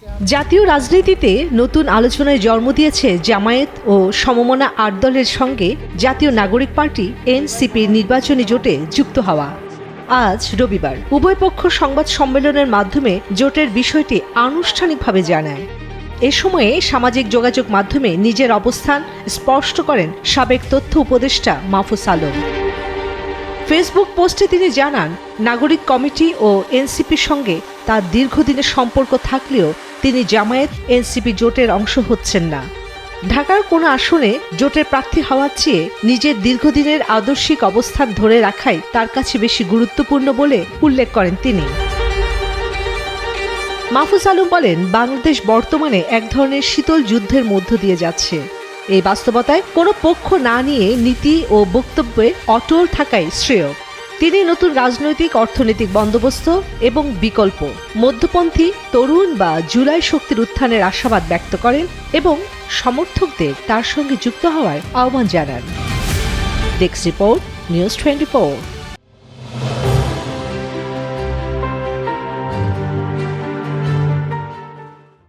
জাতীয় রাজনীতিতে নতুন আলোচনায় জন্ম দিয়েছে জামায়াত ও সমমনা ৮ দলের সঙ্গে জাতীয় নাগরিক পার্টি এনসিপির নির্বাচনী জোটে যুক্ত হওয়া। আজ রবিবার উভয় পক্ষ সংবাদ সম্মেলনের মাধ্যমে জোটের বিষয়টি আনুষ্ঠানিকভাবে জানায়। এ সময়ে সামাজিক যোগাযোগ মাধ্যমে নিজের অবস্থান স্পষ্ট করেন সাবেক তথ্য উপদেষ্টা মাহফুজ আলম। ফেসবুক পোস্টে তিনি জানান, নাগরিক কমিটি ও এনসিপির সঙ্গে তার দীর্ঘদিনের সম্পর্ক থাকলেও তিনি জামায়াত এনসিপি জোটের অংশ হচ্ছেন না। ঢাকার কোনো আসনে জোটের প্রার্থী হওয়ার চেয়ে নিজের দীর্ঘদিনের আদর্শিক অবস্থান ধরে রাখাই তার কাছে বেশি গুরুত্বপূর্ণ বলে উল্লেখ করেন তিনি। মাহফুজ আলম বলেন, বাংলাদেশ বর্তমানে এক ধরনের শীতল যুদ্ধের মধ্য দিয়ে যাচ্ছে। এই বাস্তবতায় কোনো পক্ষ না নিয়ে নীতি ও বক্তব্যে অটল থাকাই শ্রেয়। তিনি নতুন রাজনৈতিক অর্থনৈতিক বন্দোবস্ত এবং বিকল্প মধ্যপন্থী তরুণ বা জুলাই শক্তির উত্থানের আশাবাদ ব্যক্ত করেন এবং সমর্থকদের তার সঙ্গে যুক্ত হওয়ার আহ্বান জানান। Desk report, news 24।